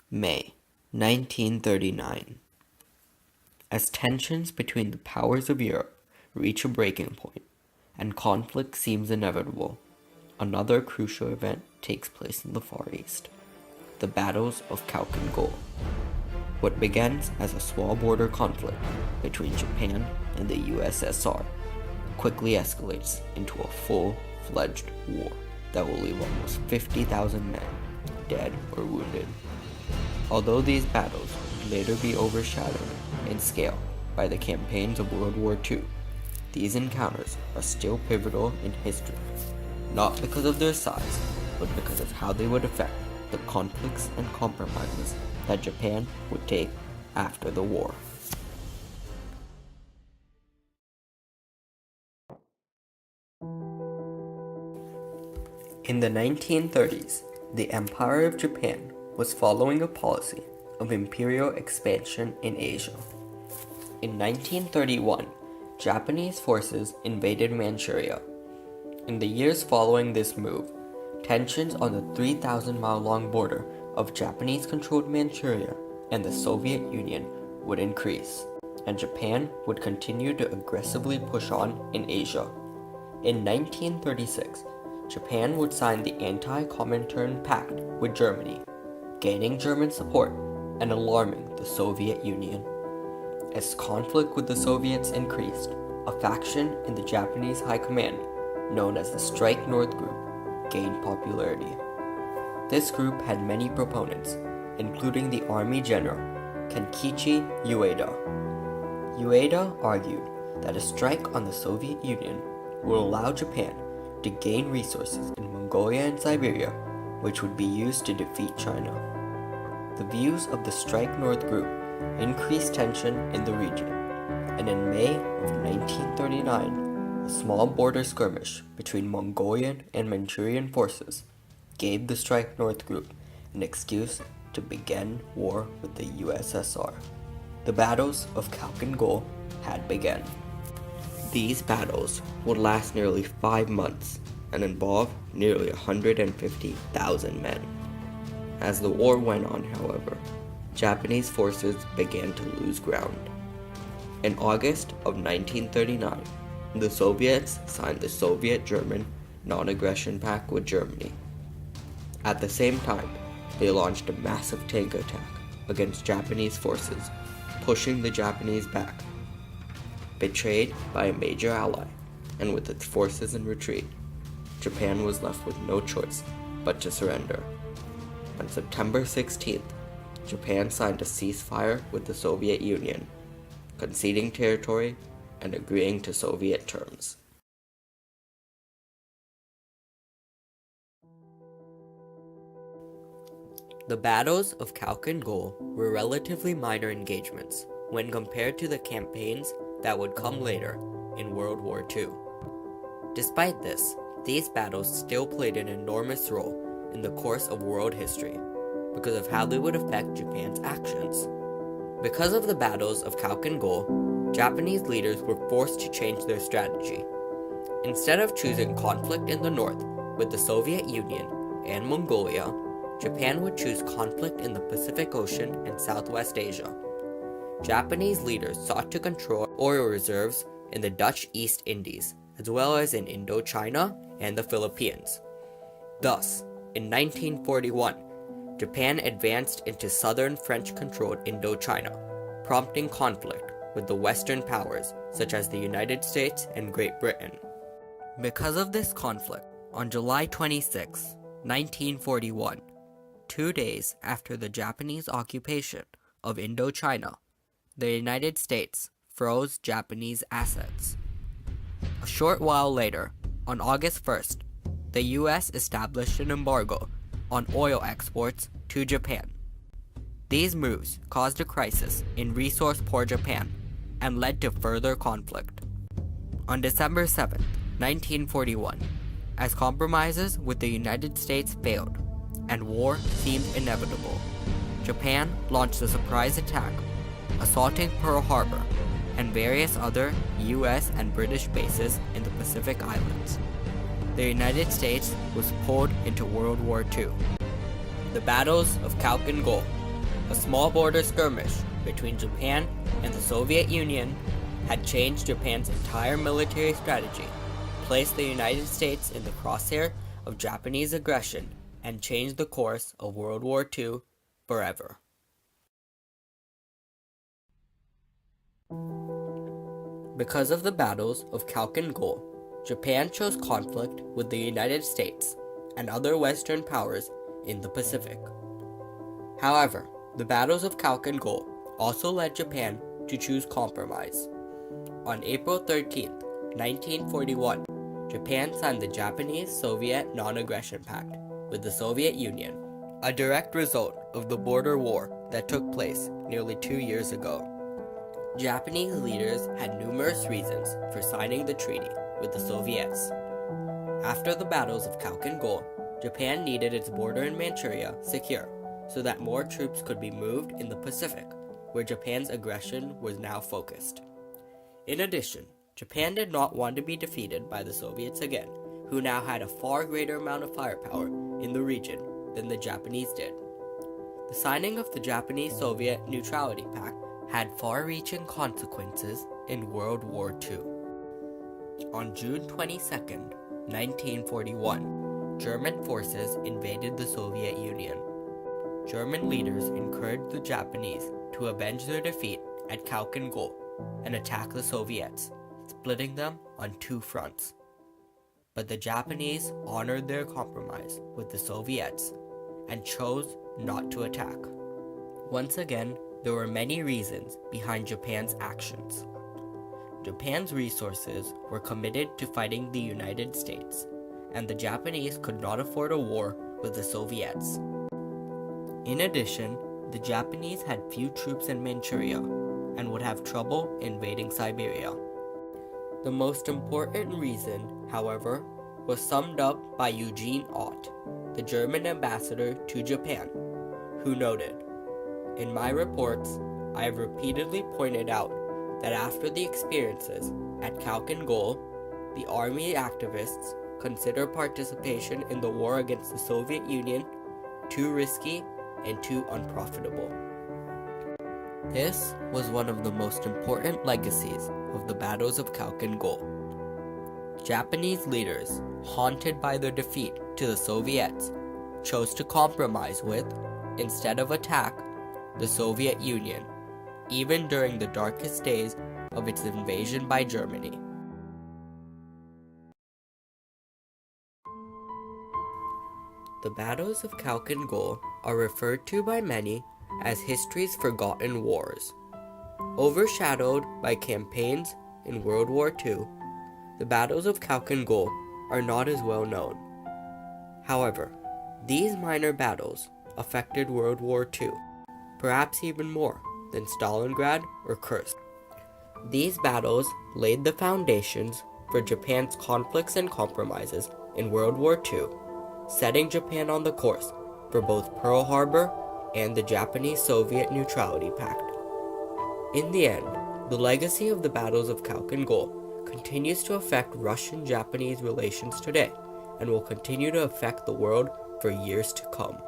May 1939. As tensions between the powers of Europe reach a breaking point and conflict seems inevitable, another crucial event takes place in the Far East, the battles of Khalkhin Gol. What begins as a small border conflict between Japan and the USSR quickly escalates into a full-fledged war that will leave almost 50,000 men dead or wounded. Although these battles would later be overshadowed in scale by the campaigns of World War II, these encounters are still pivotal in history, not because of their size, but because of how they would affect the conflicts and compromises that Japan would take after the war. In the 1930s, the Empire of Japan was following a policy of imperial expansion in Asia. In 1931, Japanese forces invaded Manchuria. In the years following this move, tensions on the 3,000-mile-long border of Japanese-controlled Manchuria and the Soviet Union would increase, and Japan would continue to aggressively push on in Asia. In 1936, Japan would sign the Anti-Comintern Pact with Germany, gaining German support and alarming the Soviet Union. As conflict with the Soviets increased, a faction in the Japanese High Command, known as the Strike North Group, gained popularity. This group had many proponents, including the Army General Kenkichi Ueda. Ueda argued that a strike on the Soviet Union would allow Japan to gain resources in Mongolia and Siberia, which would be used to defeat China. The views of the Strike North Group increased tension in the region, and in May of 1939, a small border skirmish between Mongolian and Manchurian forces gave the Strike North Group an excuse to begin war with the USSR. The battles of Khalkhin Gol had begun. These battles would last nearly 5 months and involve nearly 150,000 men. As the war went on, however, Japanese forces began to lose ground. In August of 1939, the Soviets signed the Soviet-German Non-Aggression Pact with Germany. At the same time, they launched a massive tank attack against Japanese forces, pushing the Japanese back. Betrayed by a major ally, and with its forces in retreat, Japan was left with no choice but to surrender. On September 16th, Japan signed a ceasefire with the Soviet Union, conceding territory and agreeing to Soviet terms. The battles of Khalkhin Gol were relatively minor engagements when compared to the campaigns that would come later in World War II. Despite this, these battles still played an enormous role in the course of world history because of how they would affect Japan's actions. Because of the battles of Khalkhin Gol, Japanese leaders were forced to change their strategy. Instead of choosing conflict in the north with the Soviet Union and Mongolia, Japan would choose conflict in the Pacific Ocean and Southwest Asia. Japanese leaders sought to control oil reserves in the Dutch East Indies, as well as in Indochina and the Philippines. Thus, in 1941, Japan advanced into southern French-controlled Indochina, prompting conflict with the Western powers such as the United States and Great Britain. Because of this conflict, on July 26, 1941, 2 days after the Japanese occupation of Indochina, the United States froze Japanese assets. A short while later, on August 1st, the U.S. established an embargo on oil exports to Japan. These moves caused a crisis in resource-poor Japan and led to further conflict. On December 7, 1941, as compromises with the United States failed and war seemed inevitable, Japan launched a surprise attack, assaulting Pearl Harbor and various other U.S. and British bases in the Pacific Islands. The United States was pulled into World War II. The battles of Khalkhin Gol A small border skirmish between Japan and the Soviet Union had changed Japan's entire military strategy, placed the United States in the crosshair of Japanese aggression, and changed the course of World War II forever. Because of the battles of Khalkhin Gol, Japan chose conflict with the United States and other Western powers in the Pacific. However, the battles of Khalkhin Gol also led Japan to choose compromise. On April 13, 1941, Japan signed the Japanese-Soviet Non-Aggression Pact with the Soviet Union, a direct result of the border war that took place nearly 2 years ago. Japanese leaders had numerous reasons for signing the treaty with the Soviets. After the battles of Khalkhin Gol, Japan needed its border in Manchuria secure so that more troops could be moved in the Pacific, where Japan's aggression was now focused. In addition, Japan did not want to be defeated by the Soviets again, who now had a far greater amount of firepower in the region than the Japanese did. The signing of the Japanese-Soviet Neutrality Pact had far-reaching consequences in World War II. On June 22, 1941, German forces invaded the Soviet Union. German leaders encouraged the Japanese to avenge their defeat at Khalkhin Gol and attack the Soviets, splitting them on two fronts. But the Japanese honored their compromise with the Soviets and chose not to attack. Once again, there were many reasons behind Japan's actions. Japan's resources were committed to fighting the United States, and the Japanese could not afford a war with the Soviets. In addition, the Japanese had few troops in Manchuria and would have trouble invading Siberia. The most important reason, however, was summed up by Eugene Ott, the German ambassador to Japan, who noted, "In my reports, I have repeatedly pointed out that after the experiences at Khalkhin Gol, the army activists consider participation in the war against the Soviet Union too risky and too unprofitable." This was one of the most important legacies of the battles of Khalkhin Gol. Japanese leaders, haunted by their defeat to the Soviets, chose to compromise with, instead of attack, the Soviet Union, even during the darkest days of its invasion by Germany. The battles of Khalkhin Gol are referred to by many as history's forgotten wars. Overshadowed by campaigns in World War II, the battles of Khalkhin Gol are not as well known. However, these minor battles affected World War II, perhaps even more than Stalingrad or Kursk. These battles laid the foundations for Japan's conflicts and compromises in World War II, setting Japan on the course for both Pearl Harbor and the Japanese-Soviet Neutrality Pact. In the end, the legacy of the battles of Khalkhin Gol continues to affect Russian-Japanese relations today and will continue to affect the world for years to come.